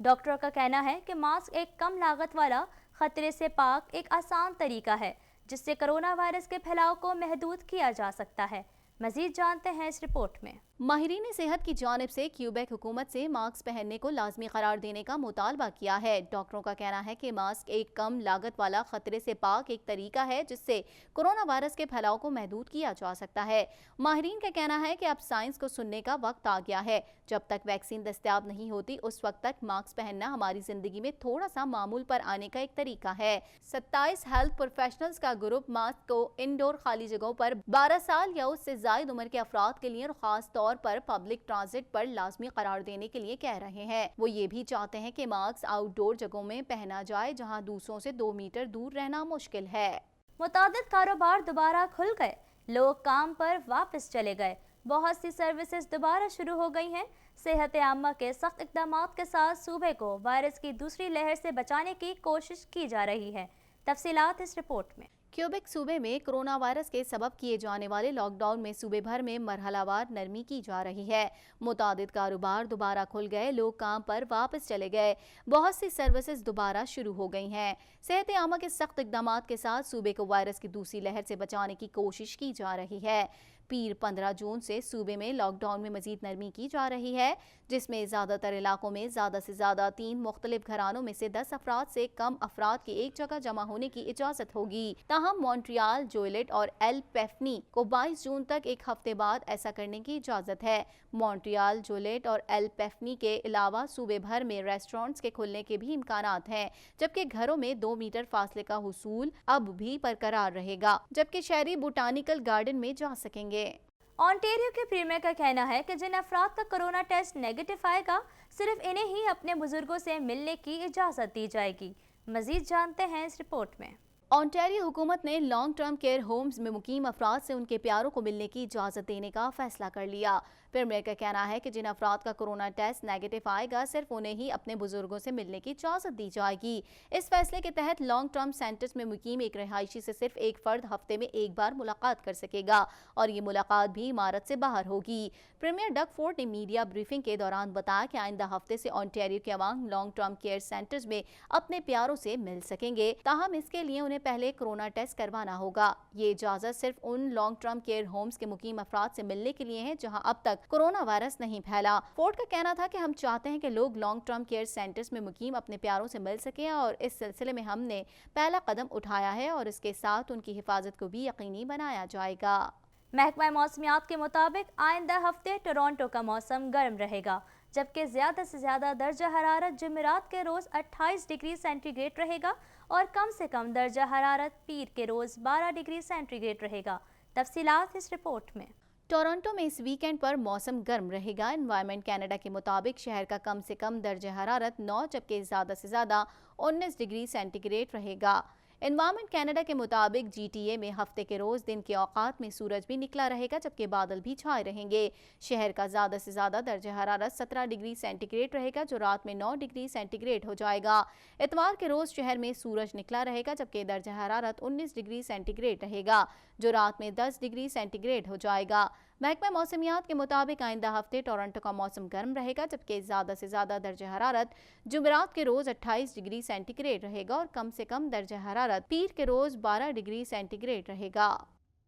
ڈاکٹروں کا کہنا ہے کہ ماسک ایک کم لاگت والا، خطرے سے پاک ایک آسان طریقہ ہے جس سے کرونا وائرس کے پھیلاؤ کو محدود کیا جا سکتا ہے۔ مزید جانتے ہیں اس رپورٹ میں۔ ماہرین صحت کی جانب سے کیوبیک حکومت سے ماسک پہننے کو لازمی قرار دینے کا مطالبہ کیا ہے۔ ڈاکٹروں کا کہنا ہے کہ ماسک ایک کم لاگت والا، خطرے سے پاک ایک طریقہ ہے جس سے کرونا وائرس کے پھیلاؤ کو محدود کیا جا سکتا ہے۔ ماہرین کا کہنا ہے کہ اب سائنس کو سننے کا وقت آ گیا ہے۔ جب تک ویکسین دستیاب نہیں ہوتی اس وقت تک ماسک پہننا ہماری زندگی میں تھوڑا سا معمول پر آنے کا ایک طریقہ ہے۔ 27 ہیلتھ پروفیشنلز کا گروپ ماسک کو انڈور خالی جگہوں پر 12 سال یا اس سے زائد عمر کے افراد کے لیے اور خاص طور پر پبلک ٹرانزٹ پر لازمی قرار دینے کے لیے کہہ رہے ہیں۔ وہ یہ بھی چاہتے ہیں کہ ماسک آؤٹ ڈور جگہوں میں پہنا جائے جہاں دوسروں سے 2 میٹر دور رہنا مشکل ہے۔ متعدد کاروبار دوبارہ کھل گئے، لوگ کام پر واپس چلے گئے، بہت سی سروسز دوبارہ شروع ہو گئی ہیں۔ صحت عامہ کے سخت اقدامات کے ساتھ صوبے کو وائرس کی دوسری لہر سے بچانے کی کوشش کی جا رہی ہے۔ تفصیلات اس رپورٹ میں۔ کیوبیک صوبے میں کرونا وائرس کے سبب کیے جانے والے لاک ڈاؤن میں صوبے بھر میں مرحلہ وار نرمی کی جا رہی ہے۔ متعدد کاروبار دوبارہ کھل گئے، لوگ کام پر واپس چلے گئے، بہت سی سروسز دوبارہ شروع ہو گئی ہیں۔ صحت عامہ کے سخت اقدامات کے ساتھ صوبے کو وائرس کی دوسری لہر سے بچانے کی کوشش کی جا رہی ہے۔ پیر 15 جون سے صوبے میں لاک ڈاؤن میں مزید نرمی کی جا رہی ہے، جس میں زیادہ تر علاقوں میں زیادہ سے زیادہ 3 مختلف گھرانوں میں سے 10 افراد سے کم افراد کے ایک جگہ جمع ہونے کی اجازت ہوگی۔ تاہم مونٹریال، جویلٹ اور ایل پیفنی کو 22 جون تک ایک ہفتے بعد ایسا کرنے کی اجازت ہے۔ مونٹریال، جویلٹ اور ایل پیفنی کے علاوہ صوبے بھر میں ریسٹورنٹس کے کھلنے کے بھی امکانات ہیں، جبکہ گھروں میں 2 میٹر فاصلے کا حصول اب بھی برقرار رہے گا، جبکہ شہری بوٹانیکل گارڈن میں جا سکیں گے۔ آنٹیریو کے پریمیئر کا کہنا ہے کہ جن افراد کا کرونا ٹیسٹ نیگیٹو آئے گا، صرف انہیں ہی اپنے بزرگوں سے ملنے کی اجازت دی جائے گی۔ مزید جانتے ہیں اس رپورٹ میں۔ آنٹیریو حکومت نے لانگ ٹرم کیئر ہومز میں مقیم افراد سے ان کے پیاروں کو ملنے کی اجازت دینے کا فیصلہ کر لیا۔ پریمیئر کا کہنا ہے کہ جن افراد کا کرونا ٹیسٹ نیگیٹو آئے گا، صرف انہیں ہی اپنے بزرگوں سے ملنے کی اجازت دی جائے گی۔ اس فیصلے کے تحت لانگ ٹرم سینٹرز میں مقیم ایک رہائشی سے صرف ایک فرد ہفتے میں ایک بار ملاقات کر سکے گا، اور یہ ملاقات بھی عمارت سے باہر ہوگی۔ پریمیئر ڈگ فورڈ نے میڈیا بریفنگ کے دوران بتایا کہ آئندہ ہفتے سے آنٹیریو کے عوام لانگ ٹرم کیئر سینٹرز میں اپنے پیاروں سے مل سکیں گے، تاہم اس کے لیے انہیں پہلے کرونا ٹیسٹ کروانا ہوگا۔ یہ اجازت صرف ان لانگ ٹرم کیئر ہومز کے مقیم افراد سے ملنے کے لیے ہے جہاں اب تک کرونا وائرس نہیں پھیلا۔ فورڈ کا کہنا تھا کہ ہم چاہتے ہیں کہ لوگ لانگ ٹرم کیئر سینٹرز میں مقیم اپنے پیاروں سے مل سکیں، اور اس سلسلے میں ہم نے پہلا قدم اٹھایا ہے اور اس کے ساتھ ان کی حفاظت کو بھی یقینی بنایا جائے گا۔ محکمہ موسمیات کے مطابق آئندہ ہفتے ٹورانٹو کا موسم گرم رہے گا، جبکہ زیادہ سے زیادہ درجہ حرارت جمعرات کے روز 28 ڈگری سینٹی گریڈ رہے گا اور کم سے کم درجہ حرارت پیر کے روز 12 ڈگری سینٹی گریڈ رہے گا۔ تفصیلات اس رپورٹ میں۔ ٹورنٹو میں اس ویکینڈ پر موسم گرم رہے گا۔ انوائرمنٹ کینیڈا کے مطابق شہر کا کم سے کم درجہ حرارت 9 جبکہ زیادہ سے زیادہ 19 ڈگری سینٹی گریڈ رہے گا۔ انوائرمنٹ کینیڈا کے مطابق جی ٹی اے میں ہفتے کے روز دن کے اوقات میں سورج بھی نکلا رہے گا، جبکہ بادل بھی چھائے رہیں گے۔ شہر کا زیادہ سے زیادہ درجہ حرارت 17 ڈگری سینٹی گریڈ رہے گا، جو رات میں 9 ڈگری سینٹی گریڈ ہو جائے گا۔ اتوار کے روز شہر میں سورج نکلا رہے گا، جبکہ درجہ حرارت 19 ڈگری سینٹی گریڈ رہے گا، جو رات میں 10 ڈگری سینٹی گریڈ ہو جائے گا۔ محکمہ موسمیات کے مطابق آئندہ ہفتے ٹورنٹو کا موسم گرم رہے گا، جبکہ زیادہ سے زیادہ درجہ حرارت جمعرات کے روز 28 ڈگری سینٹی گریڈ رہے گا اور کم سے کم درجہ حرارت پیر کے روز 12 ڈگری سینٹی گریڈ رہے گا۔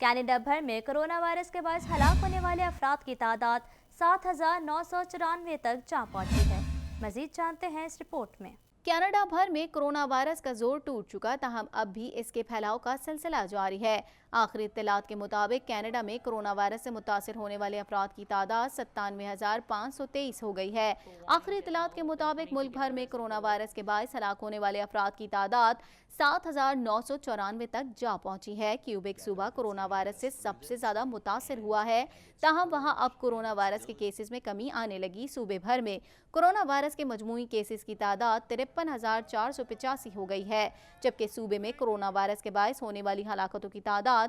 کینیڈا بھر میں کرونا وائرس کے باعث ہلاک ہونے والے افراد کی تعداد 7,994 تک جا پہنچی ہے۔ مزید جانتے ہیں اس رپورٹ میں۔ کینیڈا بھر میں کرونا وائرس کا زور ٹوٹ چکا، تاہم اب بھی اس کے پھیلاؤ کا سلسلہ جاری ہے۔ آخری اطلاعات کے مطابق کینیڈا میں کرونا وائرس سے متاثر ہونے والے افراد کی تعداد 97,523 ہو گئی ہے۔ آخری اطلاعات کے مطابق ملک بھر میں کرونا وائرس کے باعث ہلاک ہونے والے افراد کی تعداد 7,994 تک جا پہنچی ہے۔ کیوبیک صوبہ کرونا وائرس سے سب سے زیادہ متاثر ہوا ہے، تاہم وہاں اب کرونا وائرس کے کیسز میں کمی آنے لگی۔ صوبے بھر میں کرونا وائرس کے مجموعی کیسز کی تعداد 53,485 ہو گئی ہے، جبکہ صوبے میں کرونا وائرس کے باعث ہونے والی ہلاکتوں کی تعداد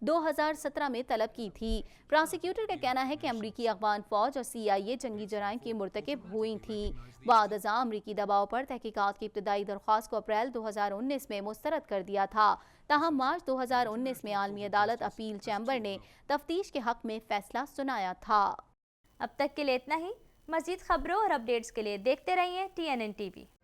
2017 میں طلب کی تھی۔ پراسیکیوٹر کا کہنا ہے کہ امریکی افغان فوج اور CIA جنگی جرائم کی مرتکب ہوئی تھیں۔ بعد ازاں امریکی دباؤ پر تحقیقات کی ابتدائی درخواست کو اپریل 2019 میں مسترد کر دیا تھا، تاہم مارچ 2019 میں عالمی عدالت اپیل چیمبر نے تفتیش کے حق میں فیصلہ سنایا تھا۔ اب تک کے لیے اتنا ہی۔ مزید خبروں اور اپڈیٹس کے لیے دیکھتے رہیے TNN TV۔